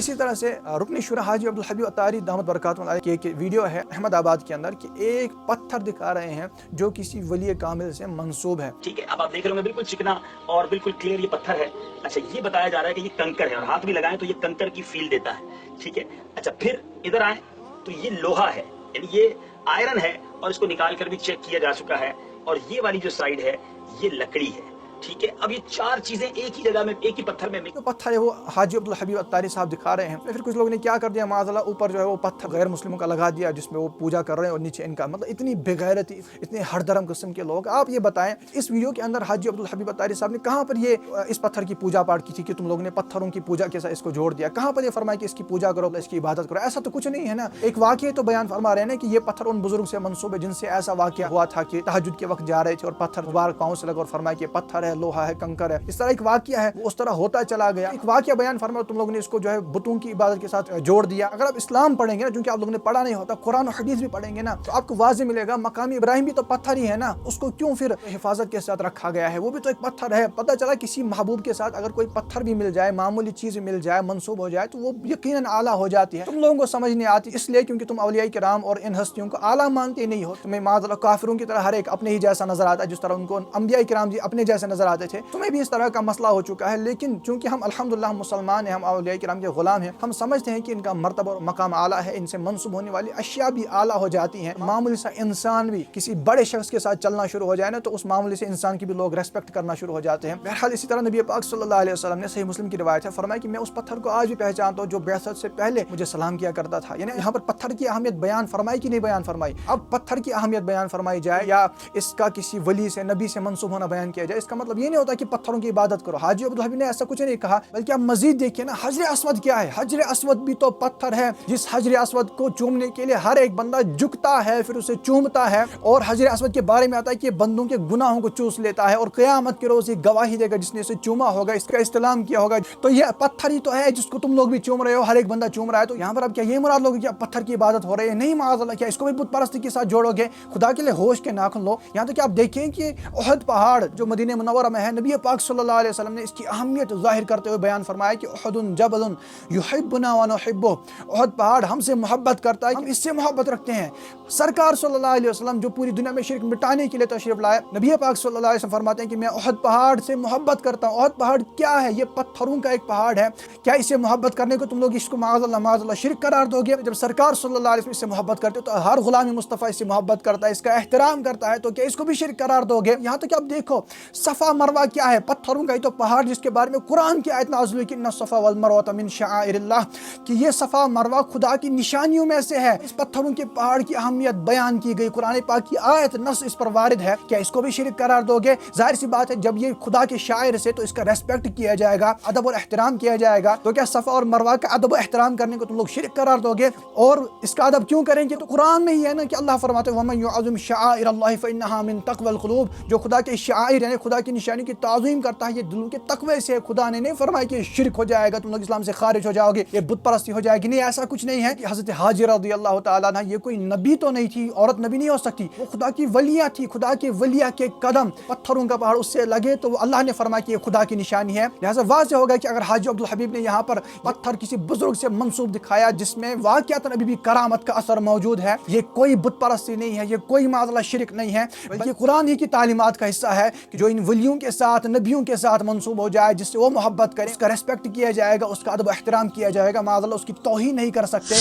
इसी तरह से रुकन शुरा हाजी अब्दुल हबीब अत्तारी दामत बरकातुहु अलैह की एक वीडियो है अहमदाबाद के अंदर कि एक पत्थर दिखा रहे हैं जो किसी वली कामिल से मंसूब है। ठीक है, अब आप देख रहे होंगे बिल्कुल चिकना और बिल्कुल क्लियर ये पत्थर है। अच्छा, ये बताया जा रहा है कि ये कंकर है और हाथ भी लगाएं तो ये कंकर की फील देता है। ठीक है, अच्छा फिर इधर आए तो ये लोहा है, यानी ये आयरन है और इसको निकाल कर भी चेक किया जा चुका है। और ये वाली जो साइड है ये लकड़ी है। ठीक है, अब ये चार चीजें एक ही जगह में, एक ही पत्थर में जो पत्थर है वो हाजी अब्दुल हबीब अत्तारी साहब दिखा रहे हैं। फिर कुछ लोगों ने क्या कर दिया, माज़अल्लाह ऊपर जो है वो पत्थर गैर मुस्लिमों का लगा दिया जिसमें वो पूजा कर रहे हैं और नीचे इनका, मतलब इतनी बेगैरती, इतने हरदरम किस्म के लोग। आप ये बताएं इस वीडियो के अंदर हाजी अब्दुल हबीब अत्तारी साहब ने कहाँ पर ये इस पत्थर की पूजा पाठ की थी कि तुम लोगों ने पत्थरों की पूजा के साथ इसको जोड़ दिया? कहाँ पर ये फरमाया कि इसकी पूजा करो, इसकी इबादत करो? ऐसा तो कुछ नहीं है ना। एक वाक़या तो बयान फरमा रहे हैं कि ये पत्थर उन बुजुर्ग से मंसूब है जिनसे ऐसा वाक़या हुआ था कि तहज्जुद के वक्त जा रहे थे और पत्थर मुबारक पाँव से लगा और फरमाया कि पत्थर है, लोहा है, कंकर है। इस तरह एक वाकया है वो उस तरह होता चला गया। एक वाकया बयान फरमा तुम लोगों ने इसको जो है बुतों की इबादत के साथ जोड़ दिया। अगर आप इस्लाम पढ़ेंगे ना, क्योंकि आप लोगों ने पढ़ा नहीं होता, कुरान और हदीस भी पढ़ेंगे ना, तो आपको वाज़ेह मिलेगा मकाम इब्राहिम भी तो पत्थर ही है ना, उसको क्यों फिर हिफाजत के साथ रखा गया है? वो भी तो एक पत्थर है। पता चला किसी महबूब के साथ अगर कोई पत्थर भी मिल जाए, मामूली चीज मिल जाए, मंसूब हो जाए, तो वो यकीनन आला हो जाती है। तुम लोगों को समझ नहीं आती इसलिए क्योंकि तुम औलिया किराम और इन हस्तियों को आला मानते नहीं हो। तुम्हें माज़अल्लाह काफिरों की तरह हर एक अपने ही जैसा नजर आता है, जिस तरह उनको अंबिया किराम जी अपने जैसे नजर आते थे। तुम्हें भी इस तरह का मसला हो चुका है। लेकिन चूंकि हम अल्हम्दुलिल्लाह मुसलमान हैं, हम औलिया किराम के गुलाम हैं, हम समझते हैं कि इनका मर्तबा और मकाम आला है, इनसे मंसूब होने वाली अशिया भी आला हो जाती हैं। मामूली सा इंसान भी किसी बड़े शख्स के साथ चलना शुरू हो जाए ना, तो उस मामूली से इंसान की भी लोग रेस्पेक्ट करना शुरू हो जाते हैं। बहरहाल इसी तरह नबी पाक सल्लल्लाहु अलैहि वसल्लम ने सही मुस्लिम की रिवायत है फरमाया कि मैं उस पत्थर को आज भी पहचानता हूँ जो बेअसत से पहले मुझे सलाम किया करता था। यानी यहाँ पर पत्थर की अहमियत बयान फरमाई कि नहीं बयान फरमाई? अब पत्थर की अहमियत बयान फरमाई जाए या इसका किसी वली से, नबी से मंसूब होना बयान किया जाए, इसका मतलब ये नहीं होता कि पत्थरों की इबादत करो। हाजी अब्दुल हबीब ने ऐसा कुछ नहीं कहा, बल्कि आप मजीद देखिए ना, हजर अस्वद क्या है? हजर अस्वद भी तो पत्थर है जिस हजर अस्वद को चूमने के लिए हर एक बंदा झुकता है, फिर उसे चूमता है। और हजर अस्वद के बारे में आता है कि बंदों के गुनाहों को चूस लेता है और क़यामत के रोज ये गवाही देगा जिसने इसे चूमा होगा, इसका इस्तेलाम किया होगा। तो ये पत्थर ही तो है जिसको तुम लोग भी चूम रहे हो, हर एक बंदा चूम रहा है। तो यहाँ पर अब क्या ये मुराद लोगे कि अब पत्थर की इबादत हो रही है? नहीं माज़अल्लाह, क्या इसको भी बुत परस्ती के साथ जोड़ोगे? खुदा के लिए होश के नाखुन लो। यहाँ तो क्या आप देखें कि उहद पहाड़ जो मदीना मुनव्वरा में है, नबी पाक सल्लल्लाहु अलैहि वसल्लम ने इसकी अहमियत जाहिर करते हुए बयान फरमाया कि उहदुन जबलुन युहिब्बुना व नुहिब्बुहु, उहद पहाड़ हमसे मोहब्बत करता है, हम इससे मोहब्बत रखते हैं। सरकार सल्लल्लाहु अलैहि वसल्लम जो पूरी दुनिया में शिर्क मिटाने के लिए तशरीफ लाए, नबी पाक सल्लल्लाहु अलैहि वसल्लम फरमाते हैं कि मैं उहद पहाड़ से मोहब्बत करता हूँ। उहद पहाड़ क्या है? ये पत्थरों का एक पहाड़ है। क्या इसे मोहब्बत करने को तुम लोग इसको माज़अल्लाह शिर्क करार दोगे? जब सरकार सल्लल्लाहु अलैहि वसल्लम इससे मोहब्बत करते हो तो हर गुलाम मुस्तफ़ा इससे मोहब्बत करता है, इसका एहतराम करता है, तो क्या इसको भी शिर्क करार दोगे? यहाँ तो क्या आप देखो, सफ़ा मरवा क्या है? पत्थरों का ही तो पहाड़ जिसके बारे में कुरान की आयत नाज़िल हुई कि इन्ना सफ़ा वल मरवा मिन शआइरिल्लाह, कि ये सफ़ा मरवा खुदा की निशानियों में से है। इस पत्थरों के पहाड़ की अहमियत बयान की गई, कुरान पाक की आयत नस इस पर वारिद है। क्या इसको भी शिर्क करार दोगे? जाहिर सी बात है, जब ये खुदा के शायर से तो इसका रेस्पेक्ट किया जाएगा, अदब और एहतराम किया जाएगा। तो क्या सफ़ा और मरवा का अदब और एहतराम करने को तुम लोग शिर्क करार दोगे? और इसका अदब क्यों करेंगे? तो कुरान में ही है ना कि अल्लाह फरमाते हैं वमन युअज़्ज़िम शआइरल्लाहि फइन्नहा मिन तक़वल क़ुलूब, जो खुदा के शायर यानी खुदा की निशानी की ताज़ीम करता है ये दिलों के तक़वे से। खुदा ने नहीं फरमाया कि शिर्क हो जाएगा, तुम लोग इस्लाम से खारिज हो जाओगे, ये बुत परस्ती हो जाएगी। नहीं, ऐसा कुछ नहीं है। कि हज़रत हाजिरा रज़ियल्लाहु ताला अन्हा ये कोई नबी तो नहीं थी, औरत नबी नहीं हो सकती, वो खुदा की वलिया थी। खुदा के वलिया के कदम पत्थरों का पहाड़ उससे लगे तो अल्लाह ने फरमाया कि ये खुदा की निशानी है। लिहाजा वाज़ेह होगा कि अगर हाजी अब्दुल हबीब ने यहाँ पर पत्थर किसी बुजुर्ग से मंसूब दिखाया जिसमें वाक़ियतन अभी भी करामत का असर मौजूद है, ये कोई बुत परस्ती नहीं है, ये कोई माज़अल्लाह शिर्क नहीं है, बल्कि कुरान ही की तालीमात का हिस्सा है कि जो इन वलियों के साथ, नबियों के साथ मंसूब हो जाए, जिससे वो मोहब्बत करे, उसका रेस्पेक्ट किया जाएगा, उसका अदब एहतराम किया जाएगा, माज़अल्लाह उसकी तौहीन नहीं कर सकते।